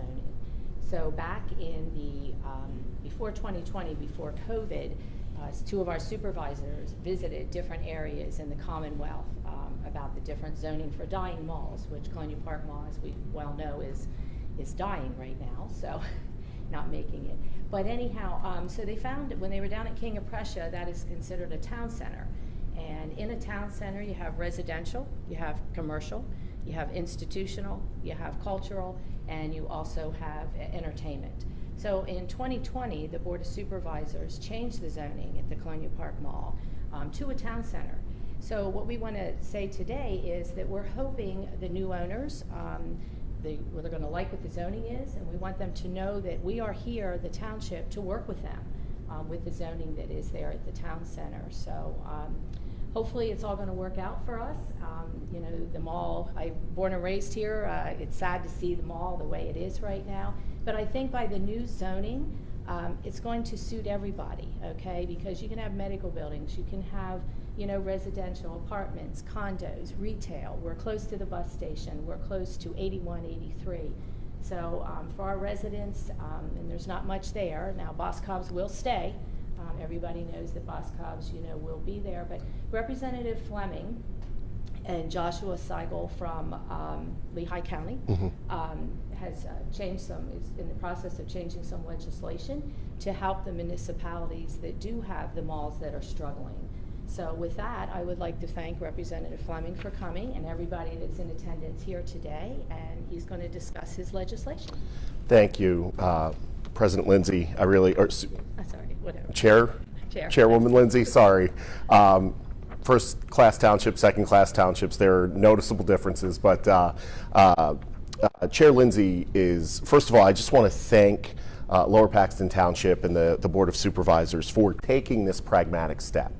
zoning. So back in the, before 2020, before COVID, two of our supervisors visited different areas in the Commonwealth about the different zoning for dying malls, which Colonial Park Mall, as we well know, is dying right now, so not making it. But anyhow, so they found when they were down at King of Prussia, that is considered a town center. And in a town center, you have residential, you have commercial, you have institutional, you have cultural, and you also have entertainment. So in 2020, the Board of Supervisors changed the zoning at the Colonial Park Mall to a town center. So what we want to say today is that we're hoping the new owners, they're going to like what the zoning is, and we want them to know that we are here, the township, to work with them with the zoning that is there at the town center. So hopefully it's all going to work out for us. You know, the mall, I'm born and raised here. It's sad to see the mall the way it is right now. But I think by the new zoning, it's going to suit everybody, okay? Because you can have medical buildings, you can have, you know, residential apartments, condos, retail. We're close to the bus station. We're close to 81, 83. So for our residents, and there's not much there. Now, Boss Cobbs will stay. Everybody knows that Boss Cobbs, you know, will be there. But Representative Fleming and Joshua Seigel from Lehigh County has changed some, is in the process of changing some legislation to help the municipalities that do have the malls that are struggling. So with that, I would like to thank Representative Fleming for coming and everybody that's in attendance here today, and he's going to discuss his legislation. Thank you, President Lindsay. I really, or sorry, whatever. Chairwoman Lindsay, sorry. First class townships, second class townships, there are noticeable differences, but Chair Lindsay is, first of all, I just want to thank Lower Paxton Township and the Board of Supervisors for taking this pragmatic step.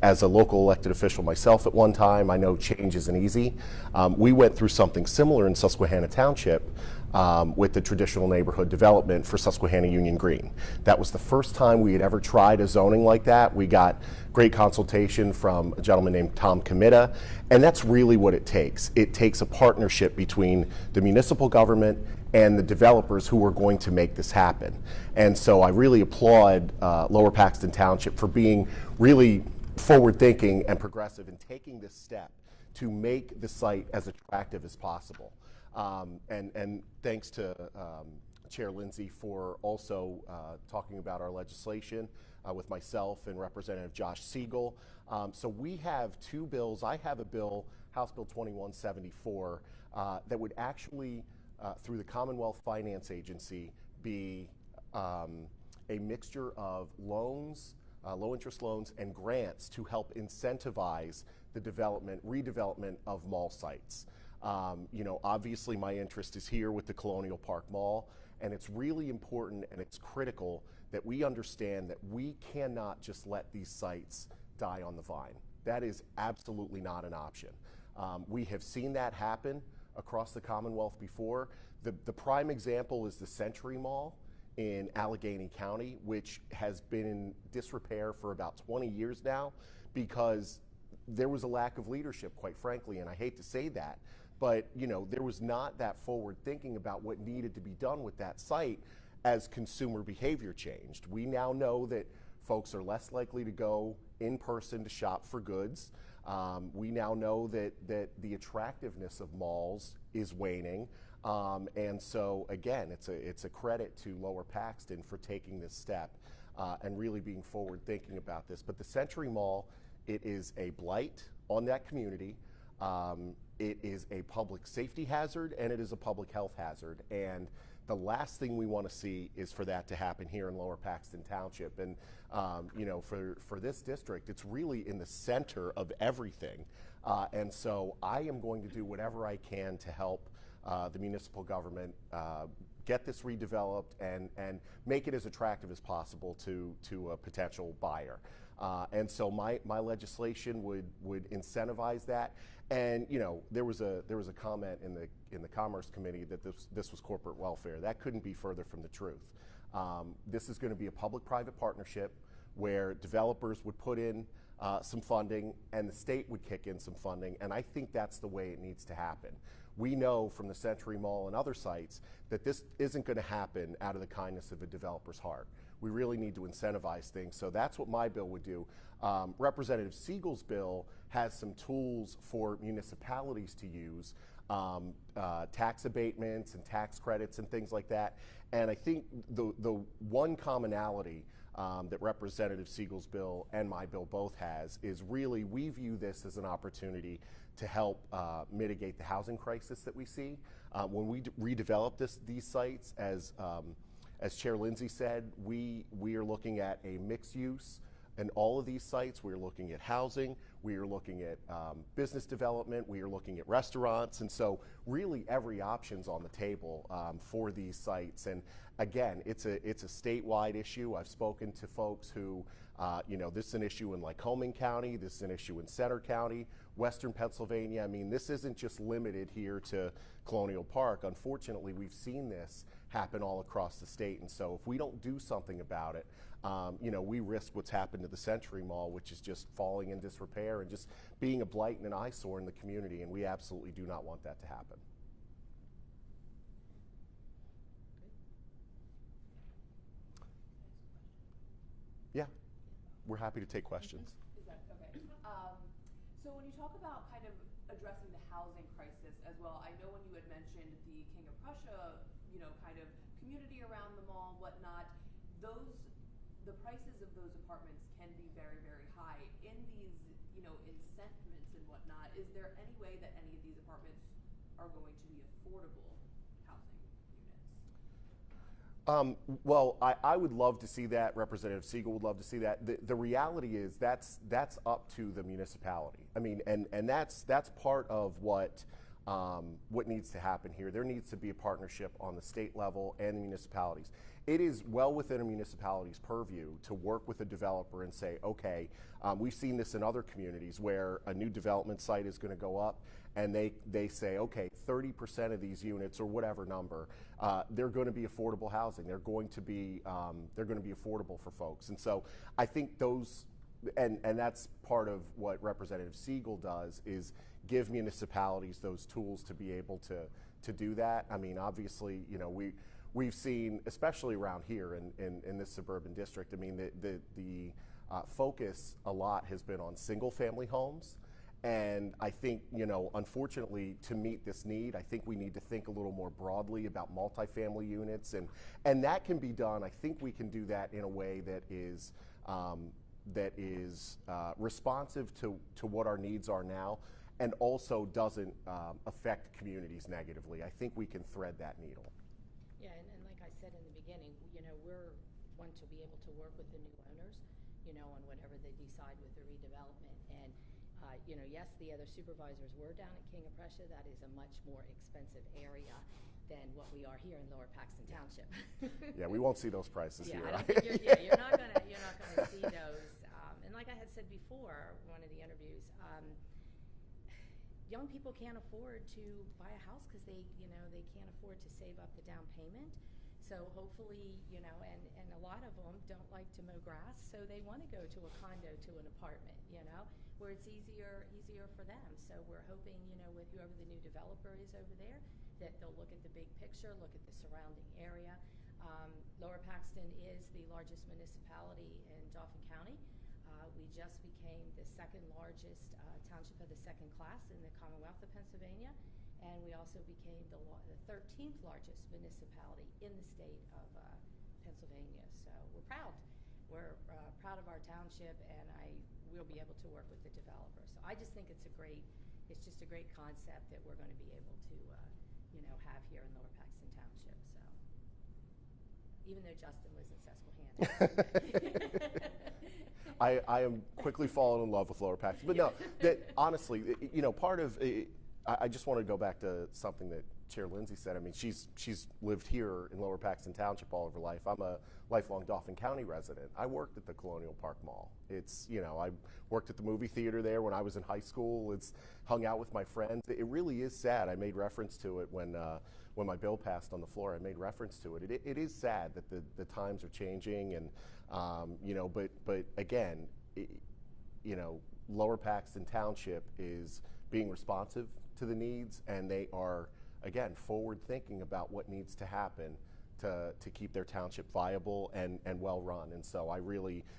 As a local elected official myself at one time, I know change isn't easy. We went through something similar in Susquehanna Township with the traditional neighborhood development for Susquehanna Union Green. That was the first time we had ever tried a zoning like that. We got great consultation from a gentleman named Tom Comita, and that's really what it takes. It takes a partnership between the municipal government and the developers who are going to make this happen. And so I really applaud Lower Paxton Township for being really forward-thinking and progressive in taking this step to make the site as attractive as possible. And thanks to Chair Lindsay for also talking about our legislation with myself and Representative Josh Siegel. So we have two bills. I have a bill, House Bill 2174, that would actually, through the Commonwealth Finance Agency, be a mixture of loans, low interest loans, and grants to help incentivize the redevelopment of mall sites. You know, obviously my interest is here with the Colonial Park Mall, and it's really important and it's critical that we understand that we cannot just let these sites die on the vine. That is absolutely not an option. We have seen that happen across the Commonwealth before. The prime example is the Century Mall in Allegheny County, which has been in disrepair for about 20 years now because there was a lack of leadership, quite frankly, and I hate to say that, but you know, there was not that forward thinking about what needed to be done with that site as consumer behavior changed. We now know that folks are less likely to go in person to shop for goods. We now know that the attractiveness of malls is waning. And so again, it's a credit to Lower Paxton for taking this step and really being forward thinking about this. But the Century Mall, it is a blight on that community. It is a public safety hazard and it is a public health hazard. And the last thing we want to see is for that to happen here in Lower Paxton Township. And you know, for this district, it's really in the center of everything. And so I am going to do whatever I can to help the municipal government get this redeveloped and make it as attractive as possible to a potential buyer. And so my legislation would incentivize that. And you know, there was a comment in the Commerce Committee that this was corporate welfare. That couldn't be further from the truth. This is going to be a public-private partnership where developers would put in some funding and the state would kick in some funding, and I think that's the way it needs to happen. we know from the Century Mall and other sites that this isn't going to happen out of the kindness of a developer's heart. We really need to incentivize things. So that's what my bill would do. Representative Siegel's bill has some tools for municipalities to use, tax abatements and tax credits and things like that. And I think the one commonality that Representative Siegel's bill and my bill both has is really we view this as an opportunity to help mitigate the housing crisis that we see. When we redevelop these sites, as Chair Lindsay said, we are looking at a mixed use. In all of these sites, we are looking at housing, we are looking at business development, we are looking at restaurants, and so really every option's on the table for these sites. And again, it's a statewide issue. I've spoken to folks who, this is an issue in Lycoming County, this is an issue in Center County, Western Pennsylvania. I mean, this isn't just limited here to Colonial Park. Unfortunately, we've seen this happen all across the state, and so if we don't do something about it, we risk what's happened to the Century Mall, which is just falling in disrepair and just being a blight and an eyesore in the community, and we absolutely do not want that to happen. Yeah, we're happy to take questions. Is that okay? So when you talk about kind of addressing the housing crisis as well, I know when you had mentioned the King of Prussia, kind of community around the mall, whatnot, the prices of those apartments can be very, very high. In these, incentives and whatnot, is there any way that any of these apartments are going to be affordable housing units? Well, I would love to see that. Representative Siegel would love to see that. The reality is that's up to the municipality. I mean, and that's part of what needs to happen here. There needs to be a partnership on the state level and the municipalities. It is well within a municipality's purview to work with a developer and say, okay, we've seen this in other communities where a new development site is going to go up and they say, okay, 30% of these units or whatever number, they're going to be affordable housing. They're going to be affordable for folks. And so I think those, and that's part of what Representative Siegel does, is give municipalities those tools to be able to do that. I mean, obviously, we've seen, especially around here in this suburban district, I mean, the focus a lot has been on single family homes. And I think, unfortunately, to meet this need, I think we need to think a little more broadly about multifamily units, and that can be done. I think we can do that in a way that is responsive to what our needs are now, and also doesn't affect communities negatively. I think we can thread that needle. Yeah, and like I said in the beginning, we're want to be able to work with the new owners, on whatever they decide with the redevelopment. And yes, the other supervisors were down at King of Prussia. That is a much more expensive area than what we are here in Lower Paxton Township. Yeah, we won't see those prices here. I don't think you're not gonna see those. And like I had said before, one of the interviews, young people can't afford to buy a house because they can't afford to save up the down payment. So hopefully, and a lot of them don't like to mow grass, so they want to go to a condo, to an apartment, where it's easier for them. So we're hoping, with whoever the new developer is over there, that they'll look at the big picture, look at the surrounding area. Lower Paxton is the largest municipality in Dauphin County. We just became the second largest township of the second class in the Commonwealth of Pennsylvania, and we also became the 13th largest municipality in the state of Pennsylvania. So we're proud. We're proud of our township, and we'll be able to work with the developer. So I just think it's just a great concept that we're going to be able to have here in Lower Paxton Township. So even though Justin lives in Susquehanna. I am quickly falling in love with Lower Paxton. But no, that honestly, part of I just want to go back to something that Chair Lindsay said. I mean, she's lived here in Lower Paxton Township all of her life. I'm a lifelong Dauphin County resident. I worked at the Colonial Park Mall. It's, I worked at the movie theater there when I was in high school. It's hung out with my friends. It really is sad. I made reference to it when my bill passed on the floor. I made reference to it. It is sad that the times are changing, and but again, Lower Paxton Township is being responsive to the needs, and they are again, forward thinking about what needs to happen to keep their township viable and well run. And so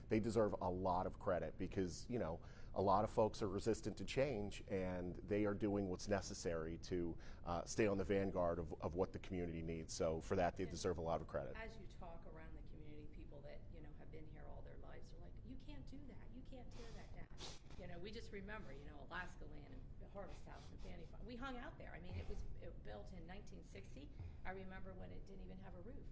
they deserve a lot of credit because, a lot of folks are resistant to change, and they are doing what's necessary to stay on the vanguard of what the community needs. So for that, they deserve a lot of credit. As you talk around the community, people that, have been here all their lives are like, you can't do that. You can't tear that down. We just remember, Alaska Land and the Harvest House and Fanny Farm. We hung out there. I mean, it was built in 1960. I remember when it didn't even have a roof.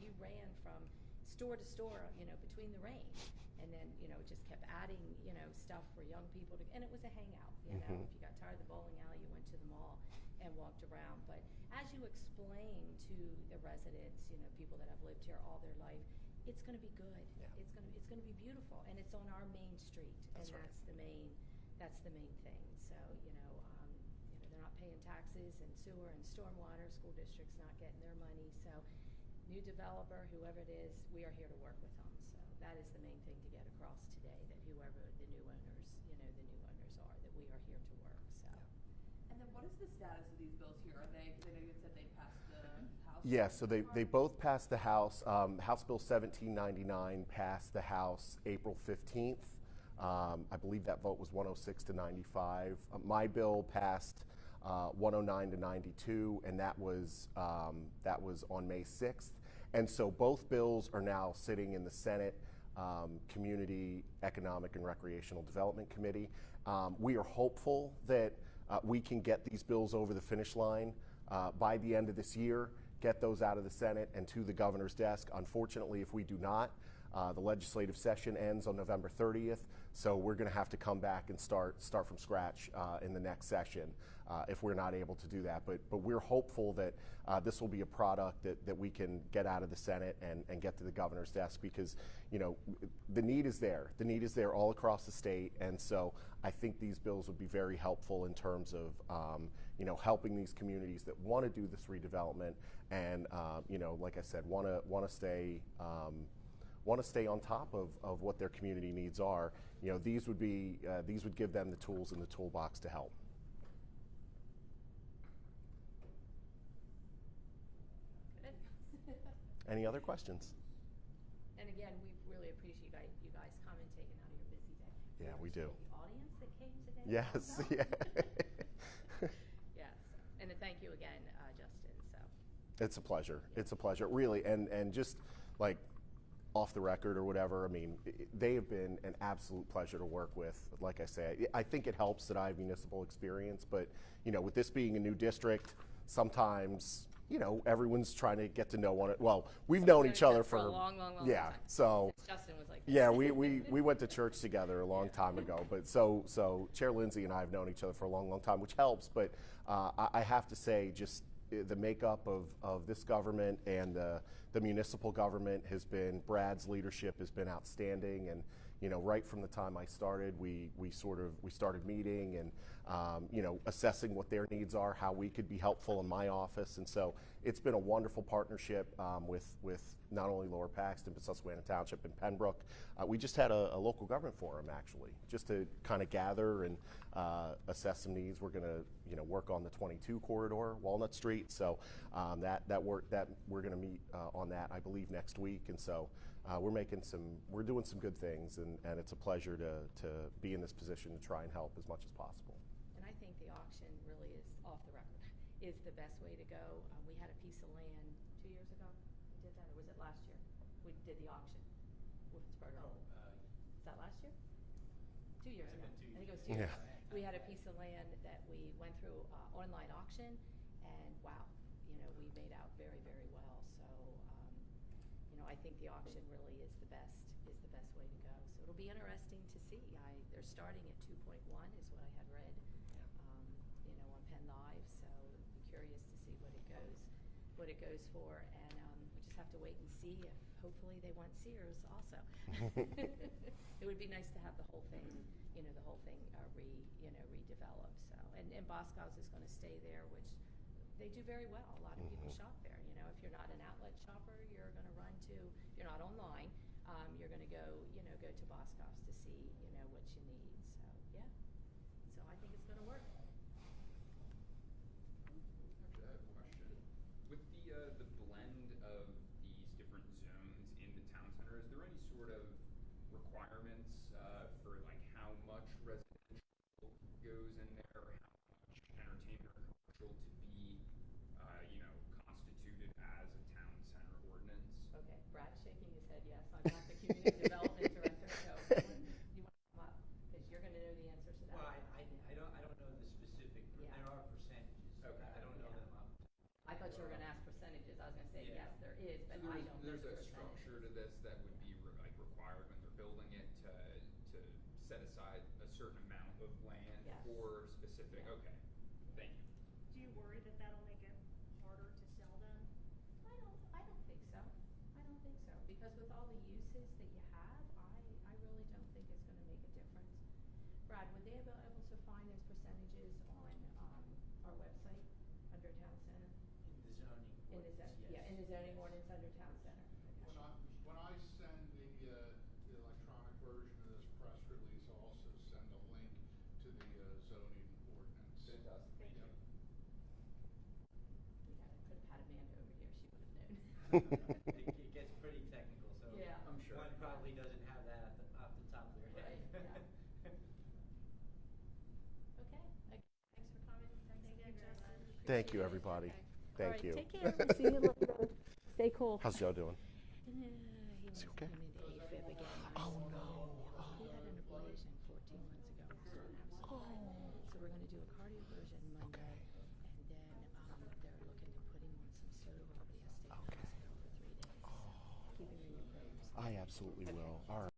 You ran from store to store, between the range, and then, it just kept adding, stuff for young people to, and it was a hangout, If you got tired of the bowling alley, you went to the mall and walked around. But as you explain to the residents, people that have lived here all their life, it's going to be good. Yeah. It's going to be beautiful, and it's on our main street, That's right. That's the main thing. So, they're not paying taxes and sewer and stormwater. School districts not getting their money. So, new developer, whoever it is, we are here to work with them. So that is the main thing to get across today. That whoever the new owners, are, that we are here to work. So. And then, what is the status of these bills here? Are they? Because I know you said they passed the House. Yeah, so they both passed the House. House Bill 1799 passed the House April 15th. I believe that vote was 106 to 95. My bill passed 109 to 92, and that was on May 6th. And so both bills are now sitting in the Senate Community Economic and Recreational Development Committee. We are hopeful that we can get these bills over the finish line by the end of this year, get those out of the Senate and to the governor's desk. Unfortunately, if we do not, the legislative session ends on November 30th, so we're going to have to come back and start from scratch in the next session if we're not able to do that. But we're hopeful that this will be a product that we can get out of the Senate and get to the governor's desk because, the need is there. The need is there all across the state, and so I think these bills would be very helpful in terms of, helping these communities that want to do this redevelopment and, like I said, want to stay on top of what their community needs are. These would give them the tools in the toolbox to help. Good. Any other questions? And again, we really appreciate you guys coming and taking out of your busy day. Yeah, we do. The audience that came today. Yes. Also. Yeah. Yes. And thank you again, Justin. So. It's a pleasure. It's a pleasure, really. And just like off the record or whatever, I mean, they have been an absolute pleasure to work with. Like I say, I think it helps that I have municipal experience, but with this being a new district, sometimes everyone's trying to get to know one. Well, we've known each other for a long time. So Justin was like that. yeah, we went to church together a long time ago. But so Chair Lindsay and I have known each other for a long time, which helps. But I have to say, just the makeup of this government and the municipal government has been, Brad's leadership has been outstanding, and right from the time I started, we started meeting and assessing what their needs are, how we could be helpful in my office, and so it's been a wonderful partnership with not only Lower Paxton but Susquehanna Township and Pembroke. We just had a local government forum actually, just to kind of gather and assess some needs. We're going to work on the 22 corridor, Walnut Street, so that we're going to meet on that, I believe, next week, and so we're doing some good things, and it's a pleasure to be in this position to try and help as much as possible. And I think the auction really is, off the record, is the best way to go. We had a piece of land 2 years ago. We did that, or was it last year? We did the auction with Pittsburgh. Is that last year? 2 years ago. I think it was 2 years. Yeah. We had a piece of land that we went through online auction, and wow, we made out very, very well. So, I think the auction really is the best way to go. So it'll be interesting to see. They're starting at 2.1 is what I had read, on Penn Live. So be curious to see what it goes for, and we just have to wait and see if hopefully they want Sears also. It would be nice to have the whole thing, redeveloped. So and Boscov's is going to stay there, which they do very well. A lot of people shop there. If you're not an outlet shopper, you're going to run to. If you're not online, you're going to go to Boscov's to see, what you need. So yeah. So I think it's going to work. Actually, I have the blend of these different zones in the town center? Is there any sort of requirements for like how much residential goes in there, or how much entertainment or commercial to be, constituted as a town center ordinance? Okay, Brad's shaking his head yes on behalf of the community development director, so you want to come up, because you're going to know the answers to that. Well, I don't know the specific, Yeah. there are percentages. Okay. I don't know Yeah. them up. I thought you were going to ask percentages. I was going to say, Yeah. yes, there is, but So I don't know there's the a structure to percentages. this that would be required when they're building it to set aside a certain amount of land Yes. for specific. Yeah. Okay, thank you. Do you worry that that'll make it harder to sell then? I don't think so. I don't think so, because with all the uses that you have, I really don't think it's going to make a difference. Brad, would they be able to find those percentages on our website under town center? In the zoning In the ordinance, yes. yeah, in the zoning ordinance under town center. When I send the electronic version of this press release, I'll also send a link to the zoning ordinance. Fantastic. Thank you. Could have had Amanda over here, she would have known. It gets pretty technical, so Yeah. I'm sure. one probably doesn't have that off the top of their head. Right, yeah. Okay, thanks for coming. Thank you, Justin. Thank you, Appreciate it. everybody. Okay. Thank All right, you. take care. We'll see you later. Stay cool. How's Joe doing? He Is he wants okay? to come into AFib again. Oh, no. He had an ablation 14 months ago. So we're going to do a cardioversion Monday. Okay. And then they're looking to put him on some soda, but he has to stay in the Okay. hospital for 3 days. Keep him in your prayers. I absolutely will. All right.